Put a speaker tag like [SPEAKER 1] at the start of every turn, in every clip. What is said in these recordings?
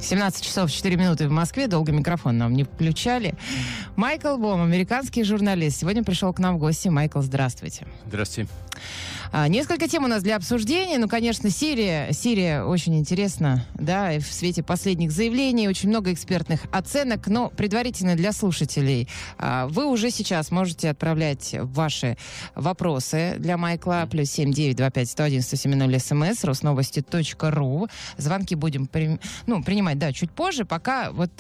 [SPEAKER 1] 17 часов 4 минуты в Москве. Долго микрофон нам не включали. Майкл Бом, американский журналист, сегодня пришел к нам в гости. Майкл, здравствуйте.
[SPEAKER 2] Здравствуйте.
[SPEAKER 1] Несколько тем у нас для обсуждения. Ну, конечно, Сирия очень интересна, да, и в свете последних заявлений очень много экспертных оценок, но предварительно для слушателей. Вы уже сейчас можете отправлять ваши вопросы для Майкла. +7 925 101 170 СМС, rosnovosti.ru. Звонки будем принимать, да, чуть позже. Пока вот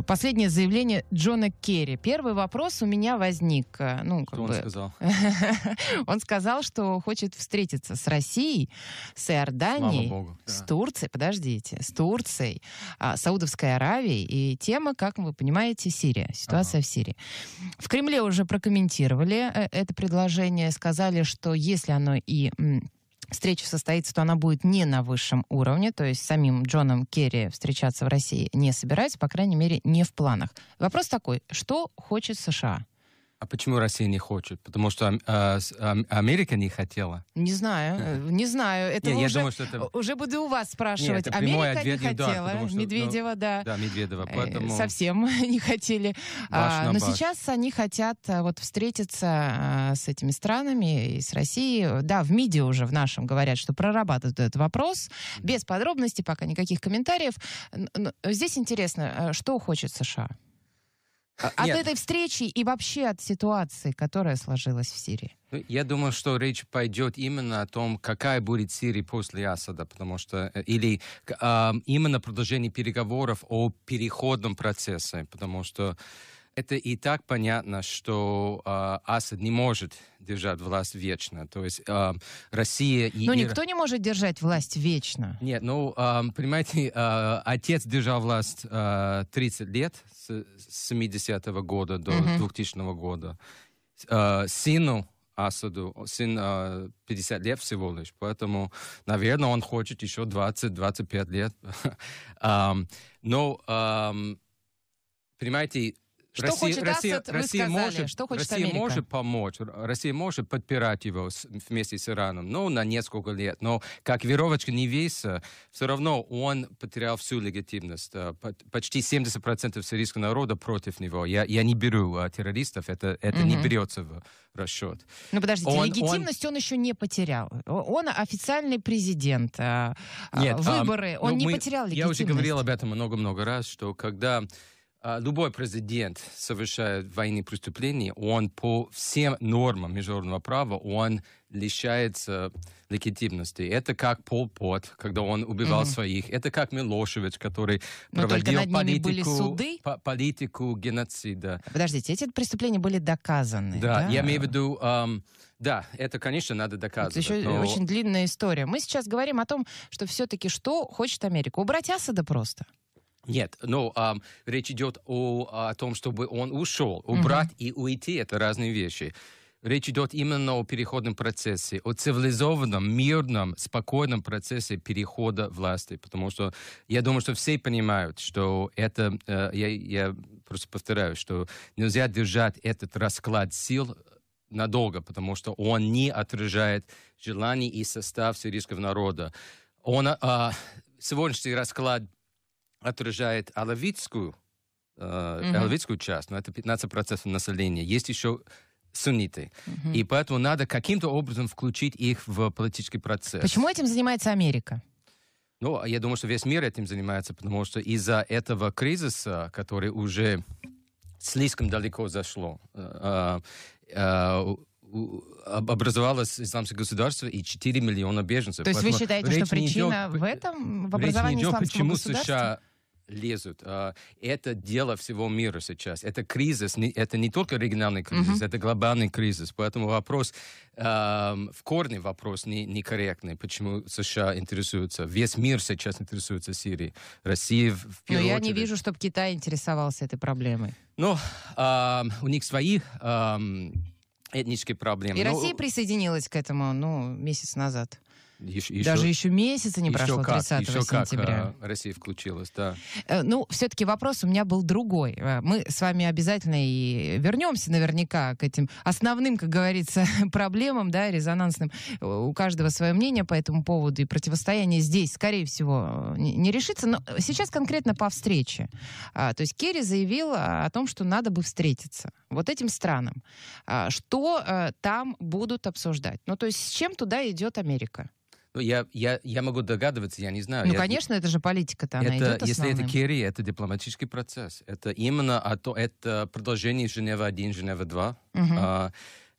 [SPEAKER 1] последнее заявление Джона Керри. Первый вопрос у меня возник.
[SPEAKER 2] Что он сказал?
[SPEAKER 1] Он сказал, что хочет встретиться с Россией, с Иорданией,
[SPEAKER 2] Богу, да.
[SPEAKER 1] с Турцией, с Турцией, Саудовской Аравией. И тема, как вы понимаете, Сирия, ситуация в Сирии. В Кремле уже прокомментировали это предложение, сказали, что если оно и встреча состоится, то она будет не на высшем уровне, то есть самим Джоном Керри встречаться в России не собирается, по крайней мере, не в планах. Вопрос такой, что хочет США?
[SPEAKER 2] А почему Россия не хочет? Потому что Америка не хотела.
[SPEAKER 1] Не знаю. Это уже буду у вас спрашивать.
[SPEAKER 2] Нет,
[SPEAKER 1] Америка не хотела.
[SPEAKER 2] Да,
[SPEAKER 1] Медведева, да.
[SPEAKER 2] Да, Медведева. Поэтому...
[SPEAKER 1] Совсем не хотели. Но сейчас они хотят встретиться с этими странами и с Россией. Да, в МИДе уже в нашем говорят, что прорабатывают этот вопрос. Без подробностей, пока никаких комментариев. Но здесь интересно, что хочет США? От этой встречи и вообще от ситуации, которая сложилась в Сирии?
[SPEAKER 2] Я думаю, что речь пойдет именно о том, какая будет Сирия после Асада, потому что именно продолжение переговоров о переходном процессе, потому что это и так понятно, что Асад не может держать власть вечно. То есть Россия и...
[SPEAKER 1] Но никто не может держать власть вечно.
[SPEAKER 2] Нет, понимаете, отец держал власть 30 лет, с 70-го года до 2000 года. Сыну Асаду, сын 50 лет всего лишь, поэтому, наверное, он хочет еще 20-25 лет. Понимаете, Россия может помочь, Россия может подпирать его вместе с Ираном, на несколько лет. Но как веровочка не веса, все равно он потерял всю легитимность. Почти 70% сирийского народа против него. Я не беру террористов, это не берется в расчет.
[SPEAKER 1] Ну, подождите, легитимность он еще не потерял. Он официальный президент. Нет, выборы, он не потерял легитимность.
[SPEAKER 2] Я уже говорил об этом много-много раз, что когда... Любой президент совершает военные преступления, он по всем нормам международного права, он лишается легитимности. Это как Пол Пот, когда он убивал своих. Это как Милошевич, который проводил политику геноцида.
[SPEAKER 1] Подождите, эти преступления были доказаны.
[SPEAKER 2] Да, я имею в виду... Да, это, конечно, надо доказывать.
[SPEAKER 1] Это еще очень длинная история. Мы сейчас говорим о том, что все-таки что хочет Америка? Убрать Асада просто?
[SPEAKER 2] Нет, речь идет о том, чтобы он ушел. Убрать и уйти — это разные вещи. Речь идет именно о переходном процессе, о цивилизованном, мирном, спокойном процессе перехода власти. Потому что я думаю, что все понимают, что это... Я просто повторяю, что нельзя держать этот расклад сил надолго, потому что он не отражает желаний и состав сирийского народа. Сегодняшний расклад отражает алавитскую часть, но это 15% населения. Есть еще сунниты. И поэтому надо каким-то образом включить их в политический процесс.
[SPEAKER 1] Почему этим занимается Америка?
[SPEAKER 2] Я думаю, что весь мир этим занимается, потому что из-за этого кризиса, который уже слишком далеко зашло, образовалось исламское государство и 4 миллиона беженцев.
[SPEAKER 1] То есть вы считаете, что причина в этом, в образовании исламского государства?
[SPEAKER 2] Почему США лезут? Это дело всего мира сейчас. Это кризис, это не только региональный кризис, это глобальный кризис. Поэтому вопрос, в корне вопрос некорректный, почему США интересуются. Весь мир сейчас интересуется Сирией. Россия в первую очередь.
[SPEAKER 1] Но я не вижу, чтобы Китай интересовался этой проблемой.
[SPEAKER 2] У них свои... этнические проблемы.
[SPEAKER 1] И Россия присоединилась к этому, месяц назад. Даже еще месяца не прошло, 30 сентября.
[SPEAKER 2] Россия включилась, да.
[SPEAKER 1] Ну, все-таки вопрос у меня был другой. Мы с вами обязательно и вернемся наверняка к этим основным, как говорится, проблемам, да, резонансным. У каждого свое мнение по этому поводу, и противостояние здесь, скорее всего, не решится. Но сейчас конкретно по встрече. То есть Керри заявил о том, что надо бы встретиться вот этим странам. Что там будут обсуждать? Ну, то есть с чем туда идет Америка?
[SPEAKER 2] Ну, я могу догадываться, я не знаю.
[SPEAKER 1] Ну, конечно, это же политика-то, она идет
[SPEAKER 2] если
[SPEAKER 1] основным.
[SPEAKER 2] это Керри, это дипломатический процесс. Это именно это продолжение Женева-1, Женева-2,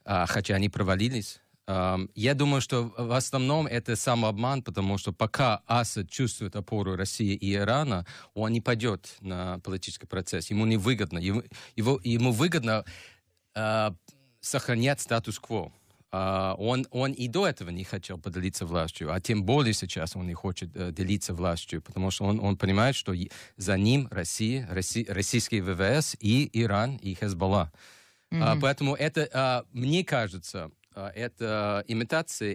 [SPEAKER 2] хотя они провалились. Я думаю, что в основном это самообман, потому что пока Асад чувствует опору России и Ирана, он не пойдет на политический процесс. Ему не выгодно. Ему выгодно сохранять статус-кво. Он и до этого не хотел поделиться властью, а тем более сейчас он не хочет делиться властью, потому что он понимает, что за ним Россия, российские ВВС и Иран, и Хезболла. Поэтому это, мне кажется, это имитация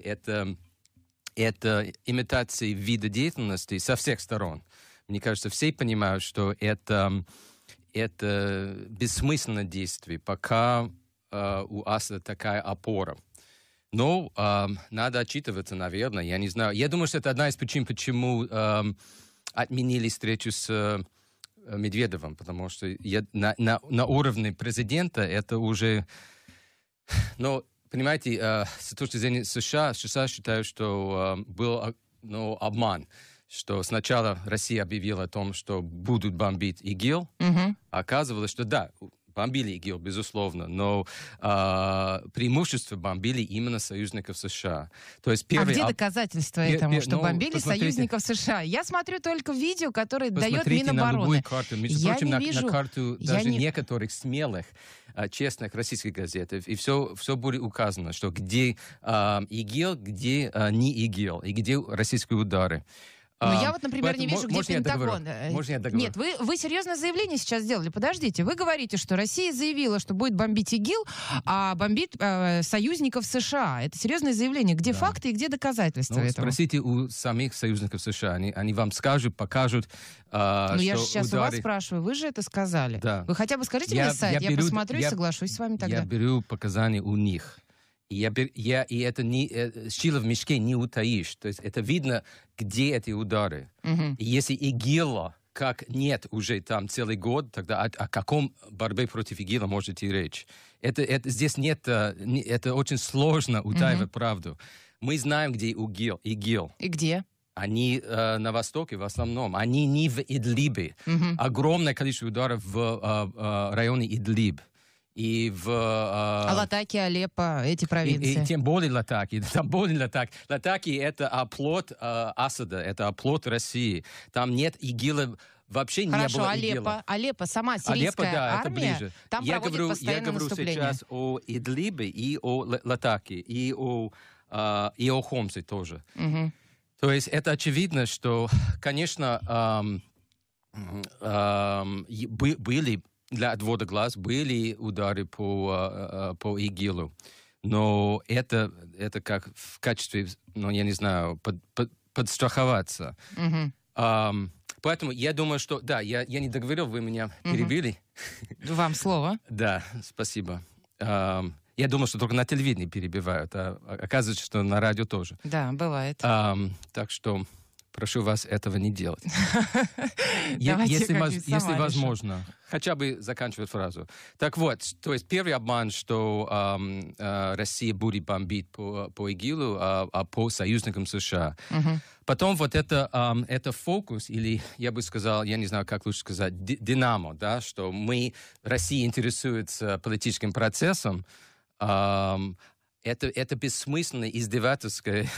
[SPEAKER 2] вида деятельности со всех сторон. Мне кажется, все понимают, что это бессмысленное действие, пока у Асада такая опора. Но надо отчитываться, наверное, я не знаю. Я думаю, что это одна из причин, почему отменили встречу с Медведевым, потому что на уровне президента это уже... Но, понимаете, с точки зрения США считают, что был обман, что сначала Россия объявила о том, что будут бомбить ИГИЛ, а оказывалось, что да, бомбили ИГИЛ, безусловно, но преимущество бомбили именно союзников США. То есть
[SPEAKER 1] где доказательства этому, что бомбили союзников США? Я смотрю только видео, которое дает Минобороны.
[SPEAKER 2] На любую карту. Между прочим, на карту даже некоторых смелых, честных российских газет, и все будет указано, что где ИГИЛ, где не ИГИЛ, и где российские удары.
[SPEAKER 1] Но я вот, например, не вижу, где Пентагон.
[SPEAKER 2] Можно я договорю?
[SPEAKER 1] Нет, вы серьезное заявление сейчас сделали. Подождите, вы говорите, что Россия заявила, что будет бомбить ИГИЛ, а бомбит союзников США. Это серьезное заявление. Где факты и где доказательства этого?
[SPEAKER 2] Спросите у самих союзников США. Они вам скажут, покажут,
[SPEAKER 1] я
[SPEAKER 2] что
[SPEAKER 1] же сейчас
[SPEAKER 2] удары...
[SPEAKER 1] у вас спрашиваю. Вы же это сказали.
[SPEAKER 2] Да.
[SPEAKER 1] Вы хотя бы скажите мне сайт, я посмотрю и соглашусь с вами тогда.
[SPEAKER 2] Я беру показания у них. И это с чила в мешке не утаишь. То есть это видно, где эти удары. И если ИГИЛа как нет уже там целый год, тогда о каком борьбе против ИГИЛа может идти речь? Здесь нет... Это очень сложно утаивать правду. Мы знаем, где ИГИЛ.
[SPEAKER 1] И где?
[SPEAKER 2] Они на востоке в основном. Они не в Идлибе. Огромное количество ударов в районе Идлиб. И в...
[SPEAKER 1] Латакия, Алеппо, эти провинции.
[SPEAKER 2] И тем более Латакия. Латакия — это оплот Асада, это оплот России. Там нет ИГИЛа, вообще не было ИГИЛа.
[SPEAKER 1] Хорошо, Алеппо, сама сирийская армия,
[SPEAKER 2] это ближе.
[SPEAKER 1] Там проводит постоянное наступление.
[SPEAKER 2] Я говорю сейчас о Идлибе и о Латакии, и о Хомсе тоже. То есть это очевидно, что, конечно, были... Для отвода глаз были удары по ИГИЛу. Но это как в качестве, я не знаю, подстраховаться. Поэтому я думаю, что... Да, я не договорил, вы меня перебили.
[SPEAKER 1] Вам слово.
[SPEAKER 2] Да, спасибо. Я думал, что только на телевидении перебивают, а оказывается, что на радио тоже.
[SPEAKER 1] Да, бывает.
[SPEAKER 2] Так что... Прошу вас этого не делать. Если возможно. Хотя бы заканчивать фразу. Так вот, то есть первый обман, что Россия будет бомбить по ИГИЛу, а по союзникам США. Потом вот это фокус, или я бы сказал, я не знаю, как лучше сказать, динамо, да, что Россия интересуется политическим процессом, это бессмысленный издевательский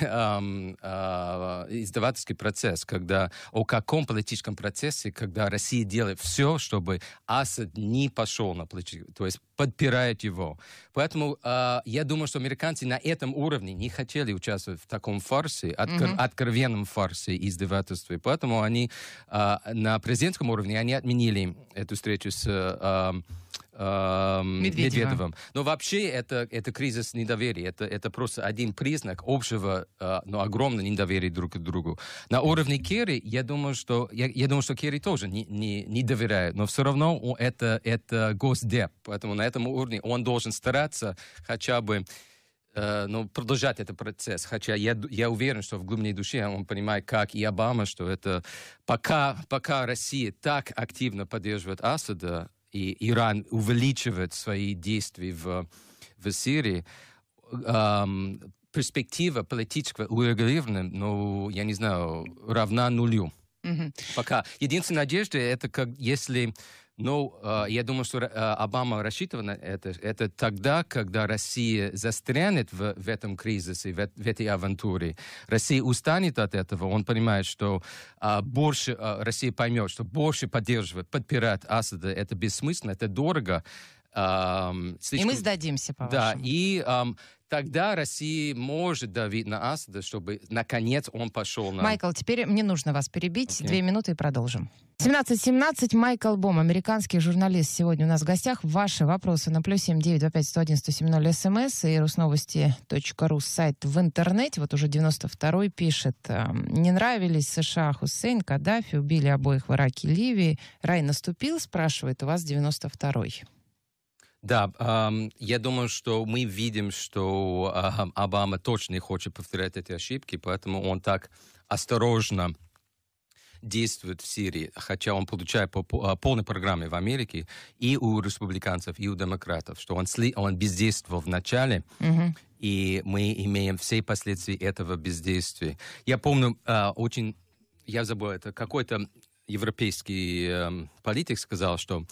[SPEAKER 2] процесс, когда о каком политическом процессе, когда Россия делает все, чтобы Асад не пошел на политический, то есть подпирает его. Поэтому я думаю, что американцы на этом уровне не хотели участвовать в таком фарсе, откровенном фарсе издевательства. Поэтому они на президентском уровне они отменили эту встречу с Медведевым. Но вообще это кризис недоверия. Это просто один признак общего, но огромного недоверия друг к другу. На уровне Керри, я думаю, что Керри тоже не доверяет, но все равно это госдеп. Поэтому на этом уровне он должен стараться хотя бы продолжать этот процесс. Хотя я уверен, что в глубине души он понимает, как и Обама, что это пока Россия так активно поддерживает Асада, и Иран увеличивает свои действия в Сирии, перспектива политического урегулирования, я не знаю, равна нулю. Пока. Единственная надежда, это как если... я думаю, что Обама рассчитывал на это тогда, когда Россия застрянет в этом кризисе, в этой авантюре. Россия устанет от этого. Он понимает, что больше Россия поймет, что больше подпирать Асада это бессмысленно, это дорого.
[SPEAKER 1] И мы сдадимся, по-вашему.
[SPEAKER 2] Да, и тогда Россия может давить на Асада, чтобы, наконец, он пошел на...
[SPEAKER 1] Майкл, теперь мне нужно вас перебить. 2 минуты и продолжим. 17:17. Майкл Бом, американский журналист, сегодня у нас в гостях. Ваши вопросы на +7 925 101 170 СМС и rusnovosti.ru сайт в интернете. Вот уже 92-й пишет. Не нравились США Хусейн, Каддафи, убили обоих в Ираке и Ливии. Рай наступил, спрашивает у вас 92-й.
[SPEAKER 2] Да, я думаю, что мы видим, что Обама точно не хочет повторять эти ошибки, поэтому он так осторожно действует в Сирии, хотя он получает по полной программе в Америке и у республиканцев, и у демократов, что он бездействовал в начале, и мы имеем все последствия этого бездействия. Я помню, я забыл, это какой-то европейский политик сказал, что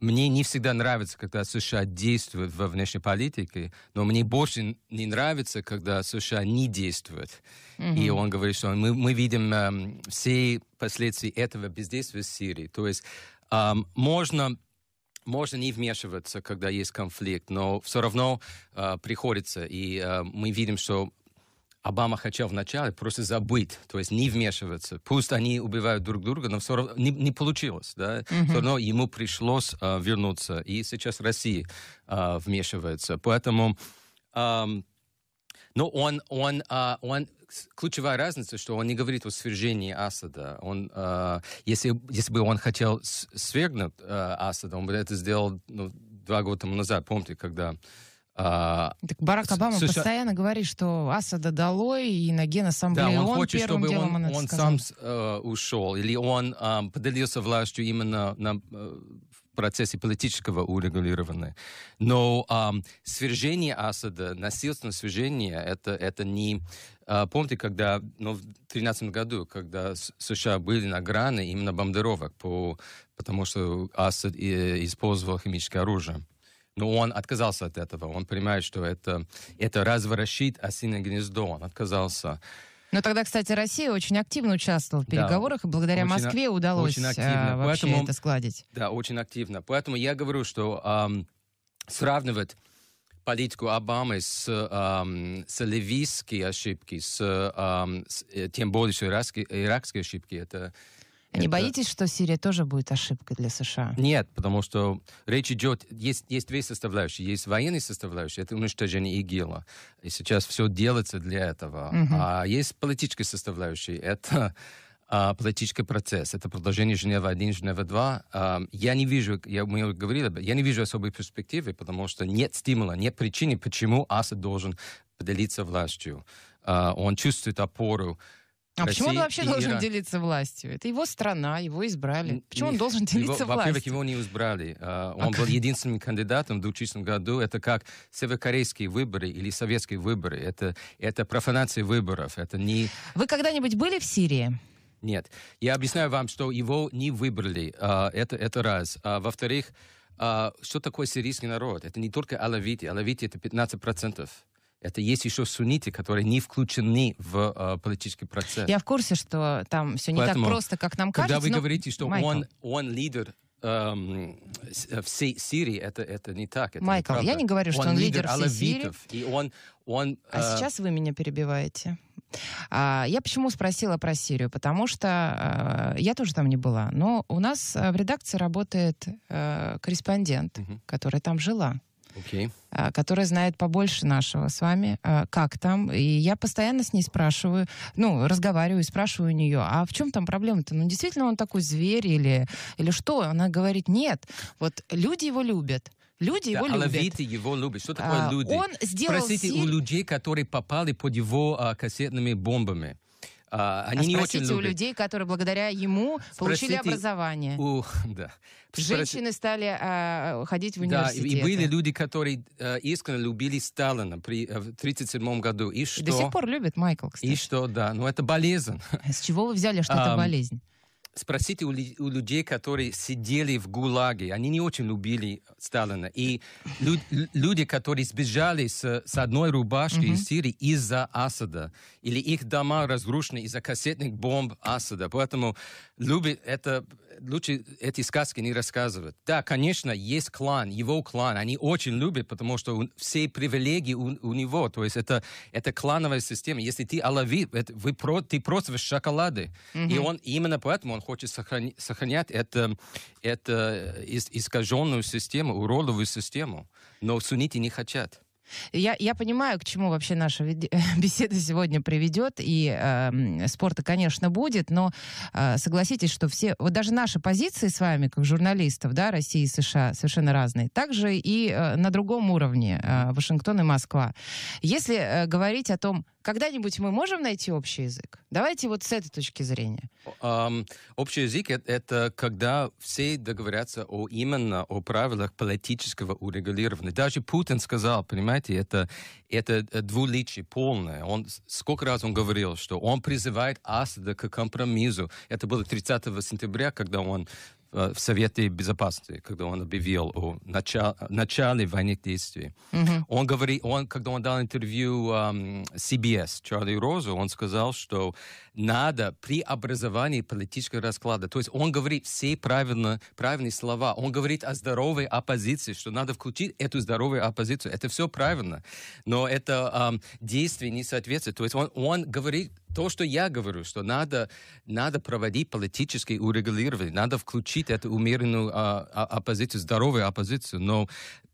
[SPEAKER 2] мне не всегда нравится, когда США действуют во внешней политике, но мне больше не нравится, когда США не действуют. И он говорит, что мы видим все последствия этого бездействия в Сирии. То есть можно не вмешиваться, когда есть конфликт, но все равно приходится. И мы видим, что Обама хотел вначале просто забыть, то есть не вмешиваться. Пусть они убивают друг друга, но все равно не получилось. Да? Все равно ему пришлось вернуться. И сейчас Россия вмешивается. Поэтому ключевая разница, что он не говорит о свержении Асада. Если бы он хотел свергнуть Асада, он бы это сделал 2 года тому назад. Помните, когда...
[SPEAKER 1] Так Барак Обама постоянно говорит, что Асада долой, и на Генассамблее
[SPEAKER 2] он хочет,
[SPEAKER 1] первым
[SPEAKER 2] чтобы
[SPEAKER 1] делом
[SPEAKER 2] он сам ушел, или он поделился властью именно в процессе политического урегулирования. Но свержение Асада, насильственное свержение, это не... Помните, когда в 2013 году, когда США были на грани именно бомбардировок, потому что Асад использовал химическое оружие. Но он отказался от этого. Он понимает, что это разворошит осиное гнездо. Он отказался.
[SPEAKER 1] Но тогда, кстати, Россия очень активно участвовала в переговорах, и благодаря Москве удалось вообще это сгладить.
[SPEAKER 2] Да, очень активно. Поэтому я говорю, что сравнивать политику Обамы с ливийской ошибки, тем более, что иракские ошибки, это...
[SPEAKER 1] Не боитесь, что Сирия тоже будет ошибкой для США?
[SPEAKER 2] Нет, потому что речь идет... Есть 2 составляющие. Есть военная составляющая, это уничтожение ИГИЛа. И сейчас все делается для этого. А есть политическая составляющая, это политический процесс. Это продолжение Женева-1, Женева-2. Я не вижу, мы говорили, я не вижу особой перспективы, потому что нет стимула, нет причины, почему Асад должен поделиться властью. Он чувствует опору.
[SPEAKER 1] Почему он вообще должен делиться властью? Это его страна, его избрали. Почему он должен делиться властью?
[SPEAKER 2] Во-первых, его не избрали. Он был единственным кандидатом в 2000 году. Это как северокорейские выборы или советские выборы. Это профанация выборов. Это не...
[SPEAKER 1] Вы когда-нибудь были в Сирии?
[SPEAKER 2] Нет. Я объясняю вам, что его не выбрали. Это раз. Во-вторых, что такое сирийский народ? Это не только алавиты. Алавиты — это 15%. Это есть еще сунниты, которые не включены в политический процесс.
[SPEAKER 1] Я в курсе, что там все не так просто, как нам кажется.
[SPEAKER 2] Когда вы говорите, что он лидер всей Сирии, это не так. Это
[SPEAKER 1] Майкл, я не говорю, что он лидер всей Сирии.
[SPEAKER 2] И он
[SPEAKER 1] А сейчас вы меня перебиваете. Я почему спросила про Сирию? Потому что я тоже там не была. Но у нас в редакции работает корреспондент, которая там жила. Которая знает побольше нашего с вами, как там. И я постоянно с ней спрашиваю, разговариваю, спрашиваю у нее, а в чем там проблема-то? Действительно он такой зверь или что? Она говорит, нет, вот люди его любят. Люди его любят.
[SPEAKER 2] Алавиты его любят. Что такое люди?
[SPEAKER 1] Он сделал
[SPEAKER 2] Спросите у людей, которые попали под его кассетными бомбами. Они не очень любят.
[SPEAKER 1] У людей, которые благодаря ему получили образование.
[SPEAKER 2] Да.
[SPEAKER 1] Женщины стали ходить в университеты.
[SPEAKER 2] Да, и были люди, которые искренне любили Сталина в 1937 году. И что?
[SPEAKER 1] До сих пор любят, Майкл, кстати.
[SPEAKER 2] И что, да. Но это болезнь.
[SPEAKER 1] С чего вы взяли, что это болезнь?
[SPEAKER 2] Спросите у людей, которые сидели в ГУЛАГе. Они не очень любили Сталина. И люди, которые сбежали с одной рубашки из Сирии из-за Асада. Или их дома разрушены из-за кассетных бомб Асада. Поэтому лучше эти сказки не рассказывать. Да, конечно, есть клан, его клан. Они очень любят, потому что все привилегии у него. То есть это клановая система. Если ты алавит, ты просишь шоколады. И именно поэтому он хочет сохранять эту искаженную систему, уродовую систему. Но сунниты не хотят.
[SPEAKER 1] Я понимаю, к чему вообще наша беседа сегодня приведет, и спорта, конечно, будет, но согласитесь, что вот даже наши позиции с вами, как журналистов, да, России и США, совершенно разные. Также и на другом уровне, Вашингтон и Москва. Если говорить о том, когда-нибудь мы можем найти общий язык? Давайте вот с этой точки зрения.
[SPEAKER 2] Общий язык — это когда все договорятся именно о правилах политического урегулирования. Даже Путин сказал, понимаете, это двуличие полное. Сколько раз он говорил, что он призывает Асада к компромиссу. Это было 30 сентября, когда он в Совете Безопасности, когда он объявил о начале военных действий. Когда он дал интервью CBS, Чарли Розу, он сказал, что надо при образовании политического расклада. То есть он говорит все правильные слова. Он говорит о здоровой оппозиции, что надо включить эту здоровую оппозицию. Это все правильно. Но это действие не соответствует. То есть он говорит то, что я говорю, что надо проводить политические урегулирования, надо включить эту умеренную оппозицию, здоровую оппозицию. Но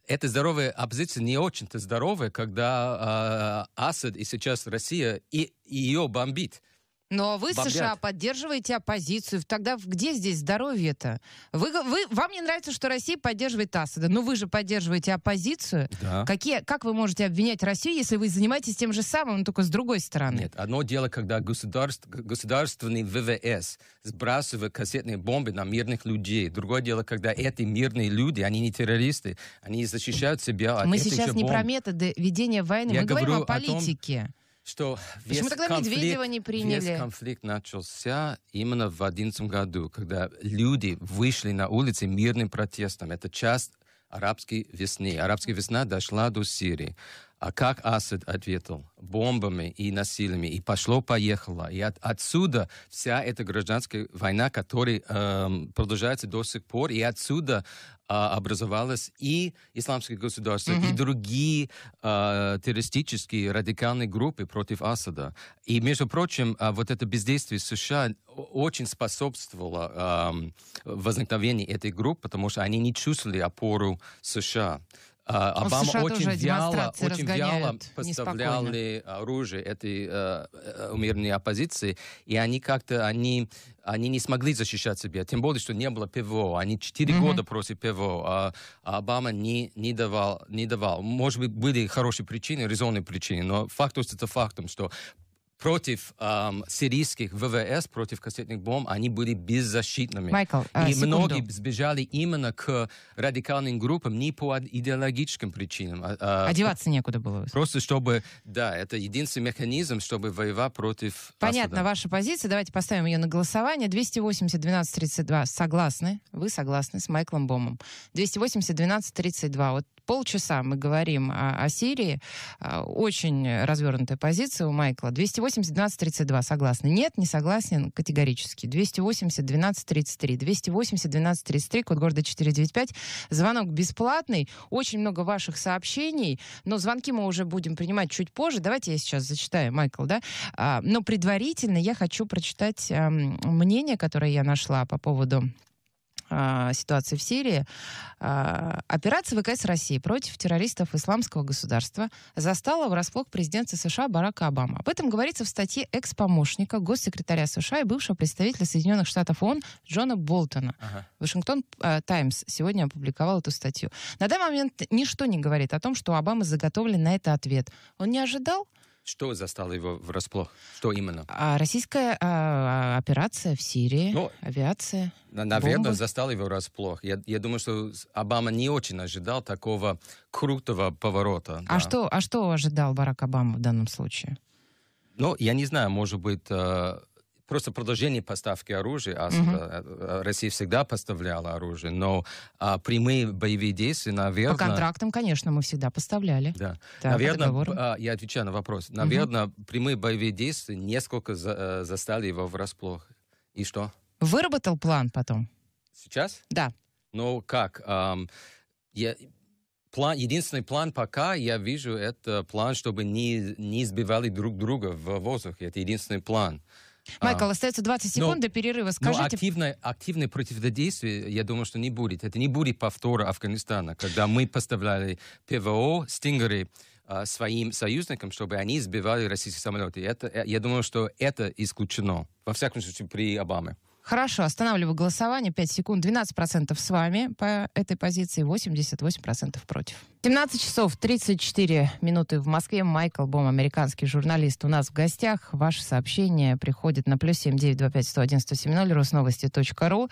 [SPEAKER 2] эта здоровая оппозиция не очень-то здоровая, когда Асад и сейчас Россия и ее бомбит.
[SPEAKER 1] Но вы, США, поддерживаете оппозицию. Тогда где здесь здоровье-то? Вам не нравится, что Россия поддерживает Асада, но вы же поддерживаете оппозицию.
[SPEAKER 2] Да.
[SPEAKER 1] Как вы можете обвинять Россию, если вы занимаетесь тем же самым, но только с другой стороны?
[SPEAKER 2] Нет, одно дело, когда государственный ВВС сбрасывает кассетные бомбы на мирных людей. Другое дело, когда эти мирные люди, они не террористы, они защищают себя от этих же бомб.
[SPEAKER 1] Мы сейчас не про методы ведения войны, мы говорим о политике.
[SPEAKER 2] Что
[SPEAKER 1] почему тогда Медведева не приняли?
[SPEAKER 2] Весь конфликт начался именно в 2011 году, когда люди вышли на улицы мирным протестом. Это часть арабской весны. Арабская весна дошла до Сирии. А как Асад ответил? Бомбами и насилиями. И пошло-поехало. И отсюда вся эта гражданская война, которая продолжается до сих пор. И отсюда образовалось и исламское государство, и другие террористические радикальные группы против Асада. И, между прочим, вот это бездействие США очень способствовало возникновению этой группы, потому что они не чувствовали опору США. Обама очень вяло поставляли оружие этой умеренной оппозиции, и они не смогли защищать себя, тем более, что не было ПВО. Они 4 года против ПВО, а Обама не давал. Может быть, были хорошие причины, резонные причины, но факт остается фактом, что против сирийских ВВС, против кассетных бомб, они были беззащитными.
[SPEAKER 1] Майкл,
[SPEAKER 2] и многие сбежали именно к радикальным группам не по идеологическим причинам.
[SPEAKER 1] Одеваться некуда было.
[SPEAKER 2] Просто чтобы, это единственный механизм, чтобы воевать против
[SPEAKER 1] Понятно,
[SPEAKER 2] Асада.
[SPEAKER 1] ваша позиция. Давайте поставим ее на голосование. 280-12-32. Согласны? Вы согласны с Майклом Бомом? 280-12-32. Вот полчаса мы говорим о Сирии. Очень развернутая позиция у Майкла. 280 280-12-32. Согласны? Нет, не согласен? Категорически. 280-12-33. 280-12-33, код города 495. Звонок бесплатный. Очень много ваших сообщений, но звонки мы уже будем принимать чуть позже. Давайте я сейчас зачитаю, Майкл, да? Но предварительно я хочу прочитать мнение, которое я нашла по поводу ситуации в Сирии. Операция ВКС России против террористов Исламского государства застала врасплох президента США Барака Обамы. Об этом говорится в статье экс-помощника госсекретаря США и бывшего представителя Соединенных Штатов ООН Джона Болтона. Вашингтон Таймс сегодня опубликовал эту статью. На данный момент ничто не говорит о том, что у Обамы заготовлен на это ответ. Он не ожидал?
[SPEAKER 2] Что застало его врасплох? Что именно?
[SPEAKER 1] Российская операция в Сирии, авиация,
[SPEAKER 2] наверное,
[SPEAKER 1] бомбы.
[SPEAKER 2] застало его врасплох. Я думаю, что Обама не очень ожидал такого крутого поворота.
[SPEAKER 1] А что ожидал Барак Обама в данном случае?
[SPEAKER 2] Ну, я не знаю, может быть, просто продолжение поставки оружия. Россия всегда поставляла оружие, но прямые боевые действия, наверное...
[SPEAKER 1] По контрактам, конечно, мы всегда поставляли.
[SPEAKER 2] Да.
[SPEAKER 1] Да,
[SPEAKER 2] наверное, я отвечаю на вопрос. Наверное, прямые боевые действия несколько застали его врасплох. И что?
[SPEAKER 1] Выработал план потом?
[SPEAKER 2] Сейчас?
[SPEAKER 1] Да.
[SPEAKER 2] Ну, как? Единственный план пока, я вижу, это план, чтобы не сбивали друг друга в воздухе. Это единственный план.
[SPEAKER 1] Майкл, остается 20 секунд до перерыва. Скажите...
[SPEAKER 2] Но активное противодействие, я думаю, что не будет. Это не будет повтора Афганистана, когда мы поставляли ПВО, «Стингеры» своим союзникам, чтобы они сбивали российские самолеты. Я думаю, что это исключено. Во всяком случае, при Обаме.
[SPEAKER 1] Хорошо, останавливаю голосование. 5 секунд. 12% с вами по этой позиции, 88% против. 17 часов 34 минуты в Москве. Майкл Бом, американский журналист, у нас в гостях. Ваши сообщения приходят на +7 925 111 170 rusnovosti.ru.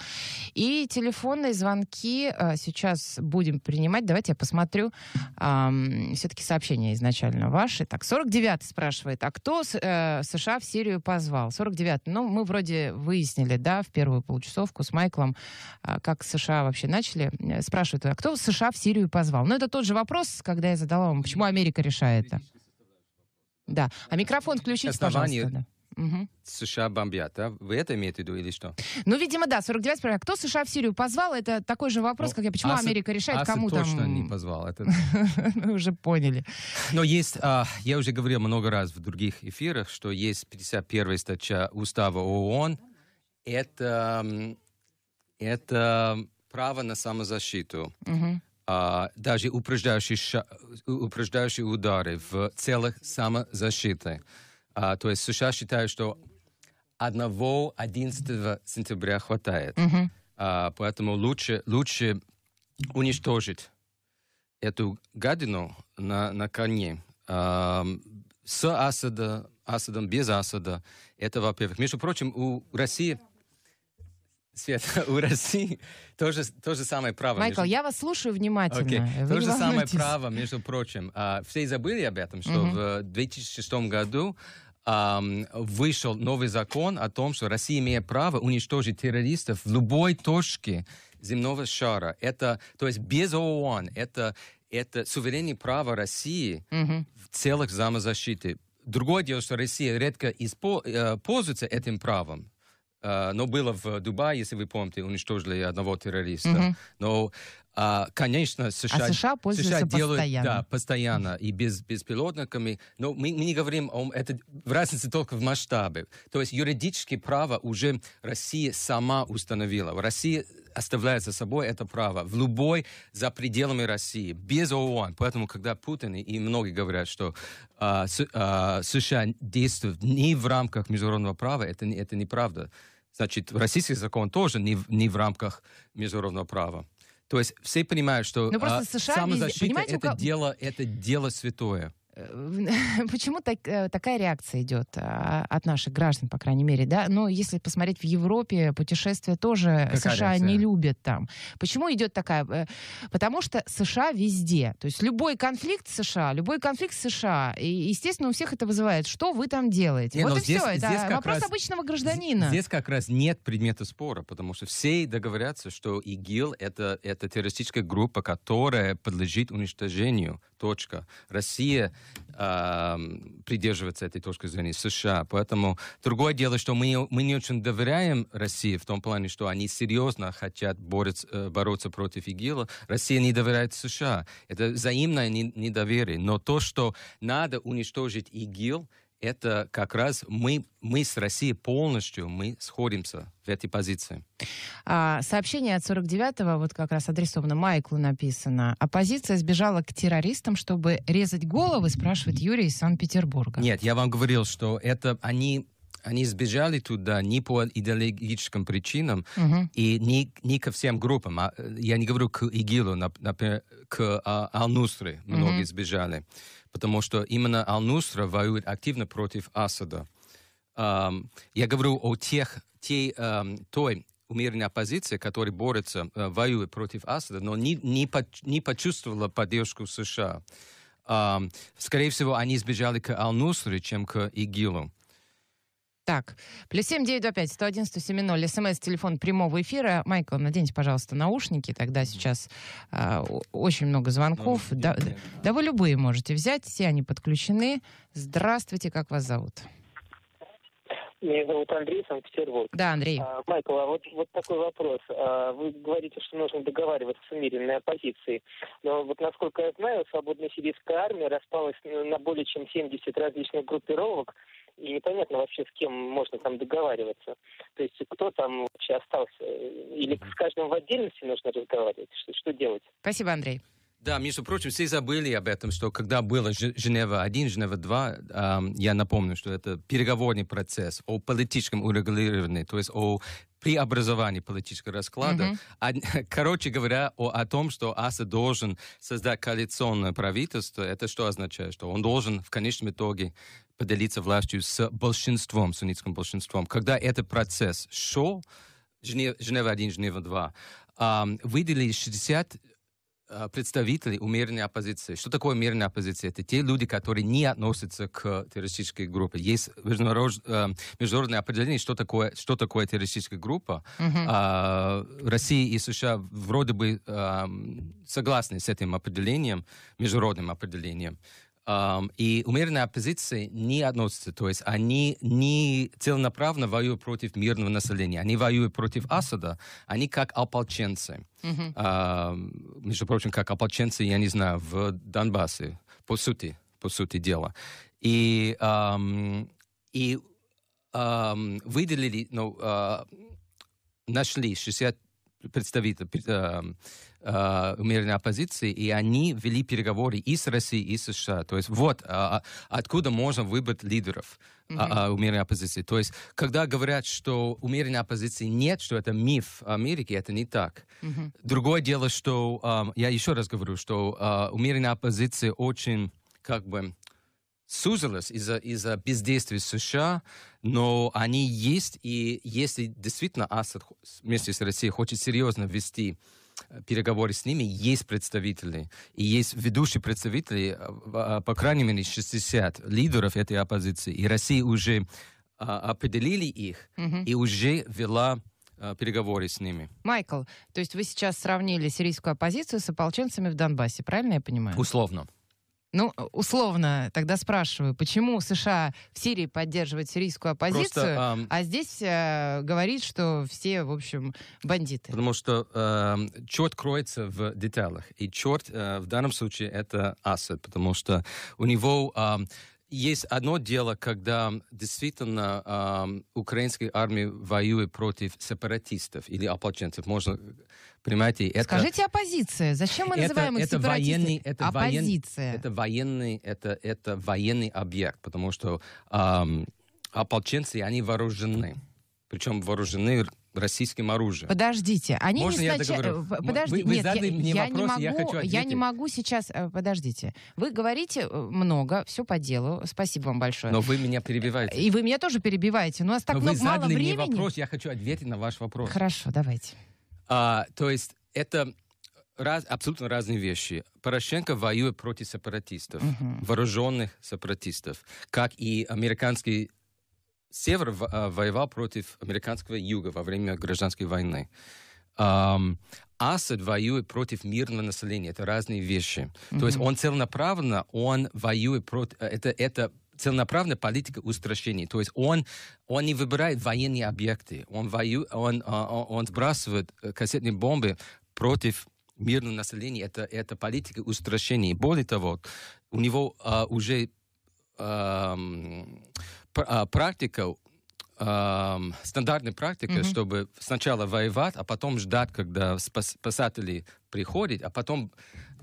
[SPEAKER 1] И телефонные звонки сейчас будем принимать. Давайте я посмотрю все-таки сообщения изначально ваши. Так, 49-й спрашивает, а кто США в Сирию позвал? 49-й. Ну, мы вроде выяснили, да, в первую получасовку с Майклом, как США вообще начали. Спрашивают, а кто США в Сирию позвал? Ну, это тот же вопрос, когда я задала вам, почему Америка решает это. Да. А микрофон включите, пожалуйста. Да. Угу.
[SPEAKER 2] США бомбят, да? Вы это имеете в виду или что?
[SPEAKER 1] Ну, видимо, да. 49 спрашивает, кто США в Сирию позвал? Это такой же вопрос, как я, почему Америка решает, кому там...
[SPEAKER 2] точно не позвал.
[SPEAKER 1] Мы уже поняли.
[SPEAKER 2] Но есть, я уже говорил много раз в других эфирах, что есть 51-я статья Устава ООН. Это право на самозащиту. Даже упреждающие удары в целях самозащиты. То есть США считают, что 11 сентября хватает. Поэтому лучше уничтожить эту гадину на коне. С Асадом, без Асада. Это, во-первых. Между прочим, у России... Света, у России то же самое право.
[SPEAKER 1] Майкл, я вас слушаю внимательно.
[SPEAKER 2] То же самое право, между прочим. Все забыли об этом, что в 2006 году вышел новый закон о том, что Россия имеет право уничтожить террористов в любой точке земного шара. То есть без ООН. Это суверенное право России в целях самозащиты. Другое дело, что Россия редко пользуется этим правом. Но было в Дубае, если вы помните, уничтожили одного террориста. Но, конечно,
[SPEAKER 1] США пользуются
[SPEAKER 2] делают,
[SPEAKER 1] постоянно.
[SPEAKER 2] Да, постоянно, и беспилотниками. Но мы не говорим о этом, разница только в масштабе. То есть юридическое право уже Россия сама установила. Россия оставляет за собой это право в любой, за пределами России, без ООН. Поэтому, когда Путин и многие говорят, что США действуют не в рамках международного права, это неправда. Значит, российский закон тоже не в рамках международного права. То есть все понимают, что самозащита это дело святое.
[SPEAKER 1] Почему такая реакция идет от наших граждан, по крайней мере, да? Но если посмотреть в Европе, путешествия тоже США не любят там. Почему идет такая? Потому что США везде. То есть любой конфликт США, и, естественно, у всех это вызывает. Что вы там делаете? Вот и все. Это вопрос обычного гражданина.
[SPEAKER 2] Здесь как раз нет предмета спора, потому что все договорятся, что ИГИЛ — это террористическая группа, которая подлежит уничтожению. Точка. Россия придерживаться этой точки зрения США. Поэтому другое дело, что мы не очень доверяем России в том плане, что они серьезно хотят бороться против ИГИЛа. Россия не доверяет США. Это взаимное недоверие. Но то, что надо уничтожить ИГИЛ, это как раз мы с Россией полностью, мы сходимся в этой позиции.
[SPEAKER 1] Сообщение от 49-го, вот как раз адресовано Майклу написано. Оппозиция сбежала к террористам, чтобы резать головы, спрашивает Юрий из Санкт-Петербурга.
[SPEAKER 2] Нет, я вам говорил, что это они сбежали туда не по идеологическим причинам и не ко всем группам. Я не говорю к ИГИЛу, например, к Аль-Нусре многие сбежали. Потому что именно Аль-Нусра воюет активно против Асада. Я говорю о той умеренной оппозиции, которая борется, воюет против Асада, но не почувствовала поддержку США. Скорее всего, они сбежали к Аль-Нусре, чем к ИГИЛу.
[SPEAKER 1] Так, +7 925 101 170, СМС, телефон прямого эфира. Майкл, наденьте, пожалуйста, наушники, тогда сейчас очень много звонков. Да, вы любые можете взять, все они подключены. Здравствуйте, как вас зовут?
[SPEAKER 3] Меня зовут Андрей, Санкт-Петербург.
[SPEAKER 1] Да, Андрей.
[SPEAKER 3] Майкл, а вот такой вопрос. Вы говорите, что нужно договариваться с умеренной оппозицией. Но вот насколько я знаю, свободная сирийская армия распалась на более чем 70 различных группировок, и непонятно вообще, с кем можно там договариваться. То есть кто там вообще остался? Или с каждым в отдельности нужно разговаривать? Что делать?
[SPEAKER 1] Спасибо, Андрей.
[SPEAKER 2] Да, между прочим, все забыли об этом, что когда было Женева-1, Женева-2, я напомню, что это переговорный процесс о политическом урегулировании, то есть о преобразовании политического расклада. Короче говоря, о том, что Асад должен создать коалиционное правительство, это что означает? Что он должен в конечном итоге поделиться властью с большинством, суннитским большинством. Когда этот процесс шел, Женева-1, Женева-2, выделили 60 представителей умеренной оппозиции. Что такое умеренная оппозиция? Это те люди, которые не относятся к террористической группе. Есть международное определение, что такое террористическая группа. Россия и США вроде бы согласны с этим определением, международным определением. И умеренная оппозиция не относится, то есть они не целенаправленно воюют против мирного населения, они воюют против Асада, они как ополченцы. Между прочим, как ополченцы, я не знаю, в Донбассе, по сути дела. И выделили, нашли 60 представителей умеренной оппозиции, и они вели переговоры и с Россией, и с США. То есть вот откуда можно выбрать лидеров умеренной оппозиции. То есть когда говорят, что умеренной оппозиции нет, что это миф Америки, это не так. Другое дело, что, я еще раз говорю, что умеренная оппозиция очень сузилась из-за бездействия США, но они есть, и если действительно Асад вместе с Россией хочет серьезно вести переговоры с ними, есть представители, и есть ведущие представители, по крайней мере, 60 лидеров этой оппозиции, и Россия уже определили их, и уже вела переговоры с ними.
[SPEAKER 1] Майкл, то есть вы сейчас сравнили сирийскую оппозицию с ополченцами в Донбассе, правильно я понимаю?
[SPEAKER 2] Условно.
[SPEAKER 1] Условно, тогда спрашиваю, почему США в Сирии поддерживает сирийскую оппозицию, а здесь говорит, что все, в общем, бандиты?
[SPEAKER 2] Потому что черт кроется в деталях. И черт в данном случае это Асад, потому что у него есть одно дело, когда действительно украинская армия воюет против сепаратистов или ополченцев. Можно, понимаете, это...
[SPEAKER 1] Скажите оппозиция. Зачем мы называем их сепаратистами? Оппозиция.
[SPEAKER 2] Это военный объект, потому что ополченцы, они вооружены. Причем вооружены российским оружием.
[SPEAKER 1] Подождите, они
[SPEAKER 2] можно
[SPEAKER 1] не
[SPEAKER 2] я договорю?
[SPEAKER 1] Подождите,
[SPEAKER 2] вы задали мне вопрос, я хочу ответить.
[SPEAKER 1] Я не могу сейчас... Подождите. Вы говорите много, все по делу. Спасибо вам большое.
[SPEAKER 2] Но вы меня перебиваете.
[SPEAKER 1] И вы меня тоже перебиваете. У нас так мало времени.
[SPEAKER 2] Вы задали мне вопрос, я хочу ответить на ваш вопрос.
[SPEAKER 1] Хорошо, давайте.
[SPEAKER 2] То есть это абсолютно разные вещи. Порошенко воюет против сепаратистов, вооруженных сепаратистов, как и американский Север воевал против американского юга во время гражданской войны. Асад воюет против мирного населения. Это разные вещи. То есть он целенаправленно, он воюет против... Это целенаправленная политика устрашения. То есть он не выбирает военные объекты. Он сбрасывает кассетные бомбы против мирного населения. Это политика устрашения. Более того, у него уже практика, стандартная практика, чтобы сначала воевать, а потом ждать, когда спасатели приходят, а потом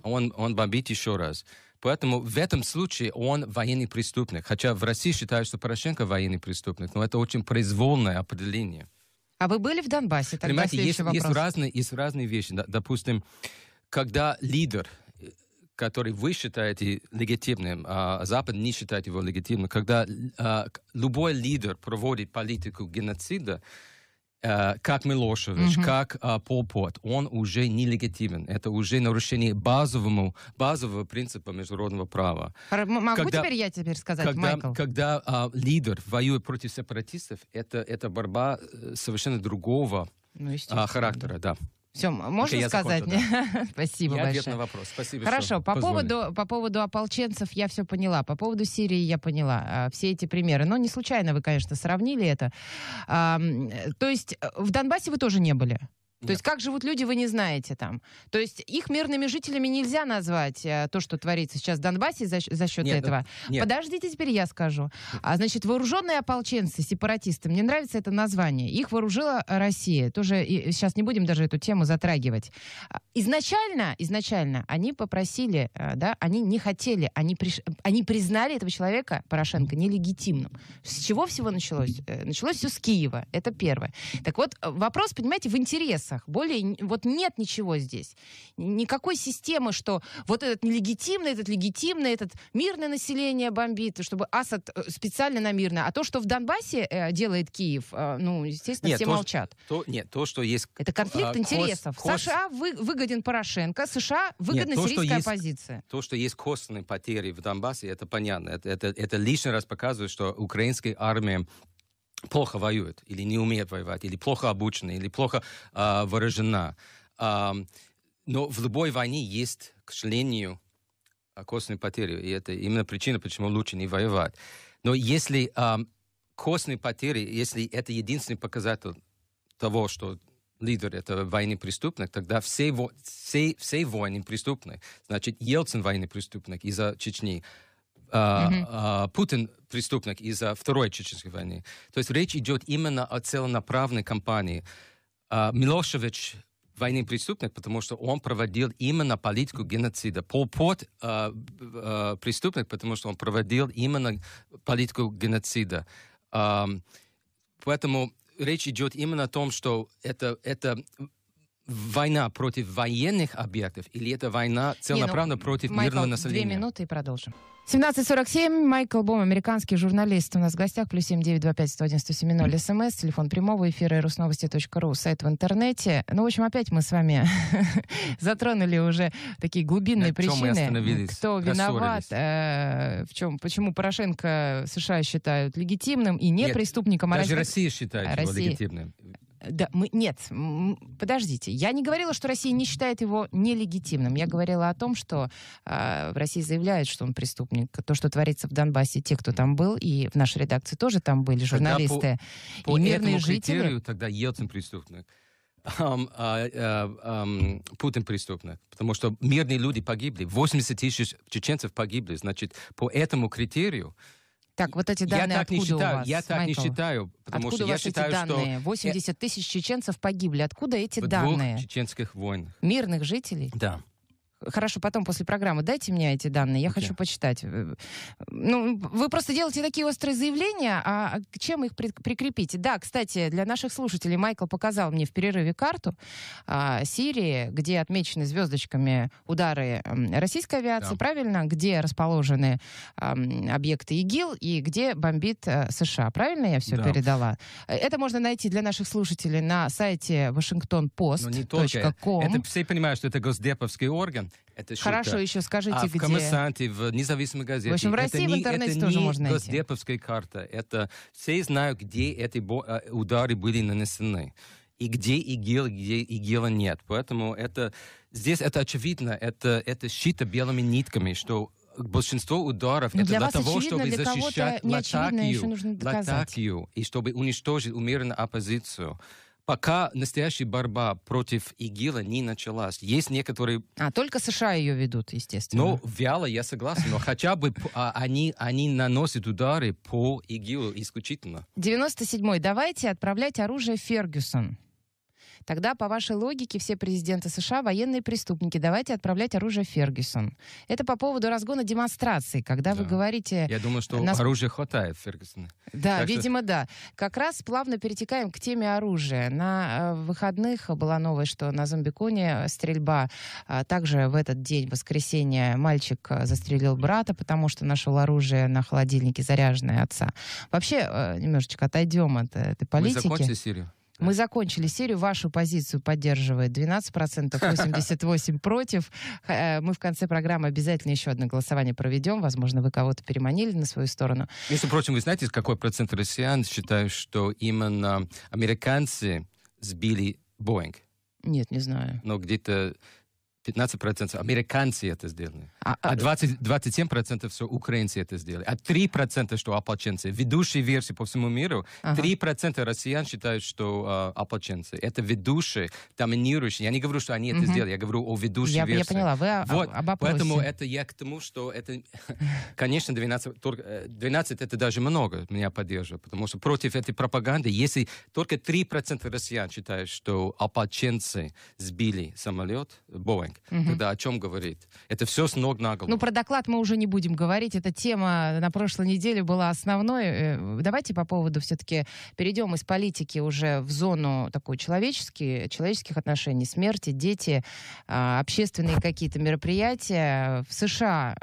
[SPEAKER 2] он бомбит еще раз. Поэтому в этом случае он военный преступник. Хотя в России считают, что Порошенко военный преступник, но это очень произвольное определение.
[SPEAKER 1] А вы были в Донбассе? Тогда
[SPEAKER 2] понимаете,
[SPEAKER 1] есть
[SPEAKER 2] разные вещи. Допустим, когда лидер, который вы считаете легитимным, а Запад не считает его легитимным, когда любой лидер проводит политику геноцида, как Милошевич, как Пол Пот, он уже нелегитимен. Это уже нарушение базового принципа международного права.
[SPEAKER 1] Могу я теперь сказать, Майкл?
[SPEAKER 2] Когда лидер воюет против сепаратистов, это борьба совершенно другого характера. Да.
[SPEAKER 1] Все, можно сказать мне? Спасибо большое.
[SPEAKER 2] Ответ на вопрос. Спасибо.
[SPEAKER 1] Хорошо, по поводу ополченцев я все поняла. По поводу Сирии я поняла все эти примеры. Но не случайно вы, конечно, сравнили это. То есть в Донбассе вы тоже не были? То есть как живут люди, вы не знаете там. То есть их мирными жителями нельзя назвать то, что творится сейчас в Донбассе за счет этого.
[SPEAKER 2] Нет.
[SPEAKER 1] Подождите, теперь я скажу. Значит, вооруженные ополченцы, сепаратисты, мне нравится это название. Их вооружила Россия. Тоже сейчас не будем даже эту тему затрагивать. Изначально они попросили, они не хотели, они признали этого человека, Порошенко, нелегитимным. С чего всего началось? Началось все с Киева. Это первое. Так вот, вопрос, понимаете, в интересах. Более нет ничего здесь. Никакой системы, что вот этот нелегитимный, этот легитимный, этот мирное население бомбит, чтобы Асад специально на мирное. А то, что в Донбассе делает Киев, естественно, все молчат.
[SPEAKER 2] То, что есть...
[SPEAKER 1] Это конфликт интересов. США выгоден Порошенко, США выгодна сирийская оппозиция.
[SPEAKER 2] То, что есть косвенные потери в Донбассе, это понятно. Это лишний раз показывает, что украинская армия плохо воюет, или не умеет воевать, или плохо обучена, или плохо вооружена. Но в любой войне есть, к сожалению, косвенные потери. И это именно причина, почему лучше не воевать. Но если косвенные потери, если это единственный показатель того, что лидер — это военный преступник, тогда все войны преступны. Значит, Ельцин военный преступник из-за Чечни. Путин преступник из-за Второй Чеченской войны. То есть речь идет именно о целенаправленной кампании. Милошевич военный преступник, потому что он проводил именно политику геноцида. Пол Пот преступник, потому что он проводил именно политику геноцида. Поэтому речь идет именно о том, что это война против военных объектов или это война целенаправленно против мирного населения?
[SPEAKER 1] 2 минуты и продолжим. 17:47. Майкл Бом, американский журналист, у нас в гостях. +7 925 101 107 0 СМС, телефон прямого эфира rusnovosti.ru, сайт в интернете. В общем, опять мы с вами затронули уже такие глубинные причины. Кто виноват, почему Порошенко США считают легитимным и не преступником.
[SPEAKER 2] Даже Россия считает его легитимным.
[SPEAKER 1] Подождите. Я не говорила, что Россия не считает его нелегитимным. Я говорила о том, что в России заявляют, что он преступник. То, что творится в Донбассе, те, кто там был, и в нашей редакции тоже там были журналисты
[SPEAKER 2] по
[SPEAKER 1] и мирные
[SPEAKER 2] этому
[SPEAKER 1] жители.
[SPEAKER 2] Критерию тогда Ельцин преступник. Путин преступник. Потому что мирные люди погибли. 80 тысяч чеченцев погибли. Значит, по этому критерию...
[SPEAKER 1] Так, вот эти данные откуда у вас,
[SPEAKER 2] Я так не считаю, потому
[SPEAKER 1] откуда
[SPEAKER 2] что я считаю,
[SPEAKER 1] эти данные?
[SPEAKER 2] что...
[SPEAKER 1] 80 тысяч чеченцев погибли. Откуда эти
[SPEAKER 2] в
[SPEAKER 1] данные?
[SPEAKER 2] 2 чеченских войнах.
[SPEAKER 1] Мирных жителей?
[SPEAKER 2] Да.
[SPEAKER 1] Хорошо, потом после программы дайте мне эти данные, я хочу почитать. Вы просто делаете такие острые заявления, а к чем их прикрепите? Да, кстати, для наших слушателей Майкл показал мне в перерыве карту Сирии, где отмечены звездочками удары российской авиации, правильно? Где расположены объекты ИГИЛ и где бомбит США. Правильно я все передала? Это можно найти для наших слушателей на сайте washingtonpost.com.
[SPEAKER 2] Это все понимают, что это госдеповский орган. Это
[SPEAKER 1] хорошо, еще скажите, где.
[SPEAKER 2] В «Коммерсанте», в «Независимой газете».
[SPEAKER 1] В общем, в России в интернете тоже можно найти.
[SPEAKER 2] Это не госдеповская карта. Это все знают, где эти удары были нанесены. и где ИГИЛ, где ИГИЛа нет. Поэтому здесь это очевидно, это сшито белыми нитками, что большинство ударов это для того, чтобы защищать Латакию и чтобы уничтожить умеренную оппозицию. Пока настоящая борьба против ИГИЛа не началась. Есть некоторые...
[SPEAKER 1] только США ее ведут, естественно.
[SPEAKER 2] Ну, вяло, я согласен, но хотя бы они наносят удары по ИГИЛу исключительно.
[SPEAKER 1] 97-й. Давайте отправлять оружие в Фергюсон. Тогда, по вашей логике, все президенты США военные преступники. Давайте отправлять оружие в Фергюсон. Это по поводу разгона демонстраций, когда вы говорите...
[SPEAKER 2] Я думаю, что оружия хватает в Фергюсоне.
[SPEAKER 1] Да, видимо, да. Как раз плавно перетекаем к теме оружия. На выходных была новость, что на Зомбиконе стрельба. Также в этот день, в воскресенье, мальчик застрелил брата, потому что нашел оружие на холодильнике, заряженное отца. Вообще, немножечко отойдем от этой политики.
[SPEAKER 2] Мы закончили Сирию.
[SPEAKER 1] Мы закончили серию. Вашу позицию поддерживает 12%, 88% против. Мы в конце программы обязательно еще одно голосование проведем. Возможно, вы кого-то переманили на свою сторону.
[SPEAKER 2] Между прочим, вы знаете, какой процент россиян считают, что именно американцы сбили Боинг?
[SPEAKER 1] Нет, не знаю.
[SPEAKER 2] Но где-то 15% американцы это сделали. 27% что украинцы это сделали. 3% что ополченцы. Ведущие версии по всему миру. 3% россиян считают, что ополченцы. Это ведущие, доминирующие. Я не говорю, что они это сделали. Я говорю о ведущей версии.
[SPEAKER 1] Я поняла. Вы об опросе.
[SPEAKER 2] Поэтому это я к тому, что это... Конечно, 12 это даже много меня поддерживает. Потому что против этой пропаганды, если только 3% россиян считают, что ополченцы сбили самолет, Боинг, тогда о чем говорит? Это все с ног на голову.
[SPEAKER 1] Ну, про доклад мы уже не будем говорить. Эта тема на прошлой неделе была основной. Давайте по поводу все-таки перейдем из политики уже в зону такой человеческих отношений, смерти, дети, общественные какие-то мероприятия. В США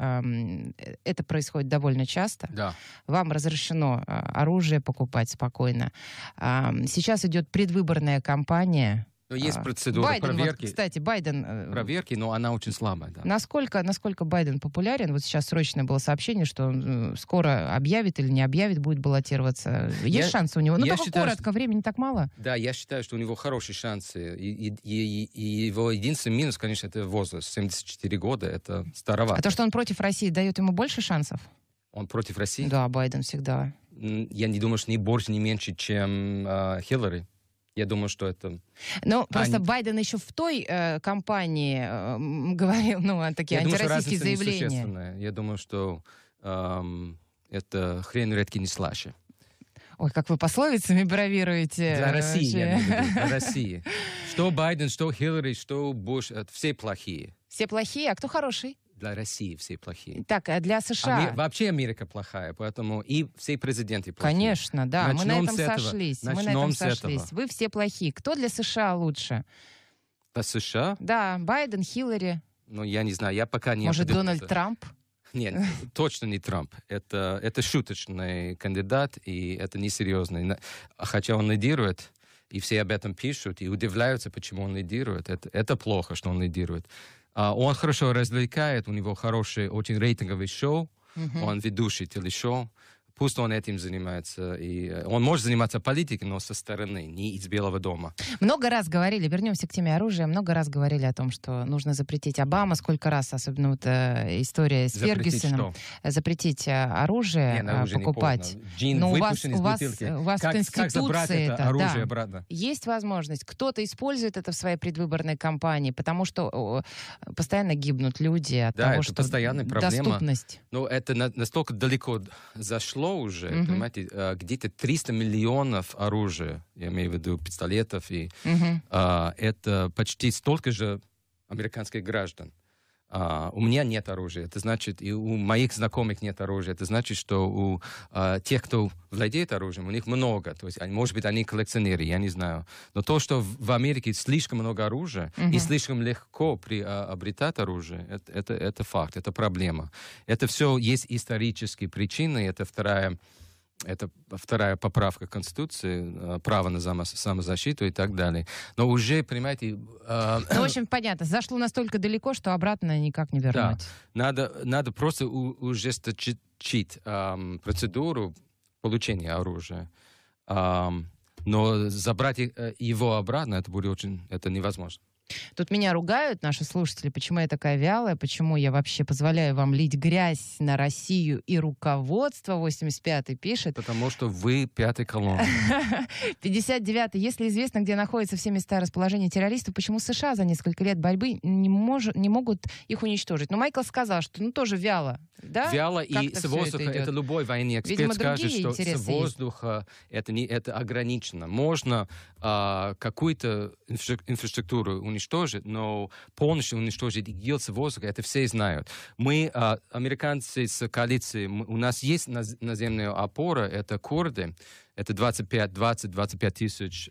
[SPEAKER 1] это происходит довольно часто.
[SPEAKER 2] Да.
[SPEAKER 1] Вам разрешено оружие покупать спокойно. Сейчас идет предвыборная кампания.
[SPEAKER 2] Но есть процедура проверки.
[SPEAKER 1] Вот, кстати, Байден...
[SPEAKER 2] Проверки, но она очень слабая. Да.
[SPEAKER 1] Насколько Байден популярен? Вот сейчас срочное было сообщение, что он скоро объявит или не объявит, будет баллотироваться. Есть шансы у него? Ну, только коротко, времени так мало.
[SPEAKER 2] Да, я считаю, что у него хорошие шансы. И его единственный минус, конечно, это возраст. 74 года, это старовато.
[SPEAKER 1] А то, что он против России, дает ему больше шансов?
[SPEAKER 2] Он против России?
[SPEAKER 1] Да, Байден всегда.
[SPEAKER 2] Я не думаю, что ни больше, ни меньше, чем Хиллари. Я думаю, что это...
[SPEAKER 1] Ну, просто Байден еще в той кампании говорил, такие антироссийские заявления.
[SPEAKER 2] Я думаю, что это хрен редкий не слаще.
[SPEAKER 1] Ой, как вы пословицами бравируете.
[SPEAKER 2] Для России, я имею в виду, для России. Что Байден, что Хиллари, что Буш, все плохие.
[SPEAKER 1] Все плохие? А кто хороший?
[SPEAKER 2] Для России все плохие.
[SPEAKER 1] Так, а для США?
[SPEAKER 2] Вообще Америка плохая, поэтому и все президенты плохие.
[SPEAKER 1] Конечно, да. Мы на этом сошлись.
[SPEAKER 2] Начнем с этого.
[SPEAKER 1] Вы все плохие. Кто для США лучше?
[SPEAKER 2] Для США?
[SPEAKER 1] Да, Байден, Хиллари.
[SPEAKER 2] Ну, я не знаю, я пока не...
[SPEAKER 1] Может, Дональд Трамп?
[SPEAKER 2] Нет, точно не Трамп. Это шуточный кандидат, и это несерьезный. Хотя он лидирует, и все об этом пишут, и удивляются, почему он лидирует. Это плохо, что он лидирует. Он хорошо развлекает, у него хорошее, очень рейтинговое шоу, он ведущий телешоу. Пусть он этим занимается. И он может заниматься политикой, но со стороны, не из Белого дома.
[SPEAKER 1] Много раз говорили, вернемся к теме оружия, много раз говорили о том, что нужно запретить Обама. Сколько раз, особенно вот история с Фергюсоном. Запретить оружие покупать.
[SPEAKER 2] Но у вас
[SPEAKER 1] в Конституции
[SPEAKER 2] это оружие обратно?
[SPEAKER 1] Есть возможность. Кто-то использует это в своей предвыборной кампании, потому что постоянно гибнут люди от того, что
[SPEAKER 2] постоянная проблема.
[SPEAKER 1] Доступность.
[SPEAKER 2] Но это настолько далеко зашло уже, понимаете, где-то 300 миллионов оружия, я имею в виду пистолетов, и это почти столько же американских граждан. У меня нет оружия, это значит, и у моих знакомых нет оружия, это значит, что у тех, кто владеет оружием, у них много, то есть, может быть, они коллекционеры, я не знаю. Но то, что в Америке слишком много оружия и слишком легко приобретать оружие, это факт, это проблема. Это все есть исторические причины, это вторая поправка Конституции, право на самозащиту и так далее. Но уже, понимаете...
[SPEAKER 1] в общем, понятно. Зашло настолько далеко, что обратно никак не вернуть.
[SPEAKER 2] Да. Надо просто ужесточить процедуру получения оружия. Но забрать его обратно, это невозможно.
[SPEAKER 1] Тут меня ругают наши слушатели, почему я такая вялая, почему я вообще позволяю вам лить грязь на Россию и руководство. 85-й пишет.
[SPEAKER 2] Потому что вы пятый колонн.
[SPEAKER 1] 59-й. Если известно, где находятся все места расположения террористов, почему США за несколько лет борьбы не могут их уничтожить? Но Майкл сказал, что тоже вяло. Да?
[SPEAKER 2] Вяло и
[SPEAKER 1] Как-то
[SPEAKER 2] с воздуха. Это любой военный эксперт скажет, что с воздуха это ограничено. Можно какую-то инфраструктуру уничтожить, но полностью уничтожить ИГИЛ с воздуха, это все знают. Мы, американцы с коалицией, у нас есть наземная опора, это курды, это 20-25 тысяч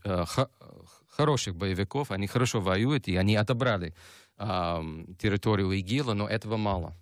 [SPEAKER 2] хороших боевиков, они хорошо воюют, и они отобрали территорию ИГИЛа, но этого мало.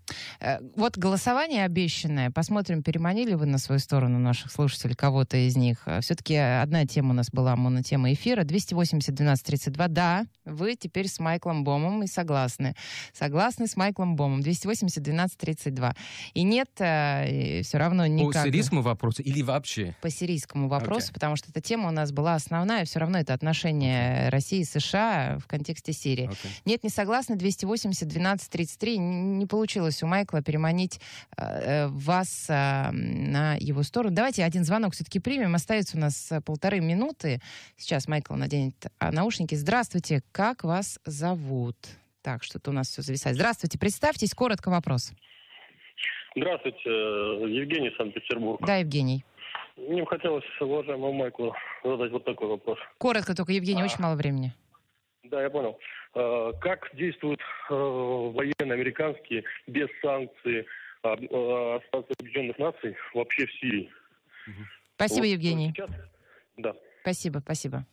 [SPEAKER 1] Вот голосование обещанное. Посмотрим, переманили вы на свою сторону наших слушателей, кого-то из них. Все-таки одна тема у нас была, монотема эфира. 280-12-32. Да, вы теперь с Майклом Бомом и согласны. Согласны с Майклом Бомом. 280-12-32. И нет, все равно никак...
[SPEAKER 2] По сирийскому вопросу или вообще?
[SPEAKER 1] По сирийскому вопросу, потому что эта тема у нас была основная. Все равно это отношения России и США в контексте Сирии. Нет, не согласны. 280-12-33. Не получилось у Майкла переманить вас на его сторону. Давайте один звонок все-таки примем. Остается у нас 1,5 минуты. Сейчас Майкл наденет наушники. Здравствуйте. Как вас зовут? Так, что-то у нас все зависает. Здравствуйте. Представьтесь. Коротко вопрос.
[SPEAKER 4] Здравствуйте. Евгений, Санкт-Петербург.
[SPEAKER 1] Да, Евгений.
[SPEAKER 4] Мне бы хотелось уважаемому Майклу задать вот такой вопрос.
[SPEAKER 1] Коротко только, Евгений, очень мало времени.
[SPEAKER 4] Да, я понял. Как действуют военные американские без санкций Организации Объединенных Наций вообще в Сирии?
[SPEAKER 1] Спасибо, вот, Евгений.
[SPEAKER 4] Сейчас... Да.
[SPEAKER 1] Спасибо.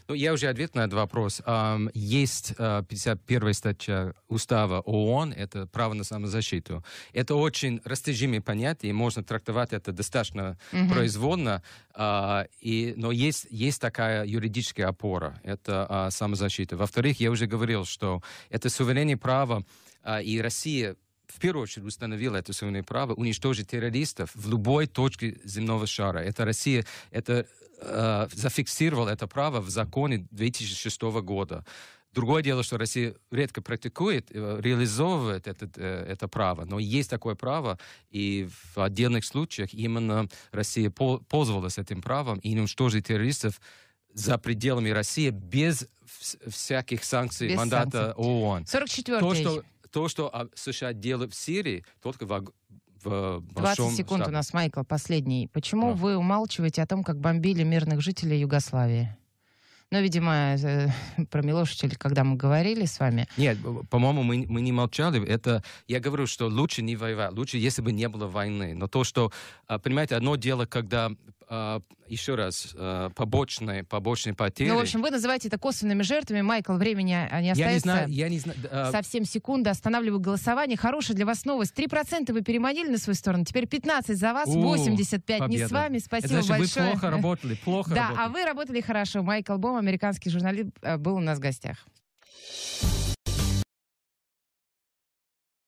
[SPEAKER 2] Ну, я уже ответил на этот вопрос. Есть 51-я статья Устава ООН, это право на самозащиту. Это очень растяжимое понятие, и можно трактовать это достаточно произвольно, но есть такая юридическая опора, это самозащита. Во-вторых, я уже говорил, что это суверенное право, и Россия в первую очередь установила это суверенное право уничтожить террористов в любой точке земного шара. Это Россия, зафиксировала это право в законе 2006 года. Другое дело, что Россия редко практикует, реализовывает это право, но есть такое право, и в отдельных случаях именно Россия пользовалась этим правом и уничтожить террористов за пределами России без всяких санкций без мандата санкций. ООН.
[SPEAKER 1] 44-й.
[SPEAKER 2] То, что США делают в Сирии, только в
[SPEAKER 1] 20 секунд штате. У нас, Майкл, последний. Почему вы умалчиваете о том, как бомбили мирных жителей Югославии? Ну, видимо, про Милошевича, когда мы говорили с вами.
[SPEAKER 2] Нет, по-моему, мы не молчали. Я говорю, что лучше не воевать. Лучше, если бы не было войны. Но то, что, понимаете, одно дело, когда, еще раз, побочные потери...
[SPEAKER 1] Ну, в общем, вы называете это косвенными жертвами. Майкл, времени не остается.
[SPEAKER 2] Я не знаю.
[SPEAKER 1] Совсем секунда. Останавливаю голосование. Хорошая для вас новость. 3% вы переманили на свою сторону. Теперь 15 за вас, 85 победа. Не с вами. Спасибо
[SPEAKER 2] это значит,
[SPEAKER 1] большое.
[SPEAKER 2] Вы плохо работали.
[SPEAKER 1] Да, а вы работали хорошо. Майкл Бом, американский журналист, был у нас в гостях.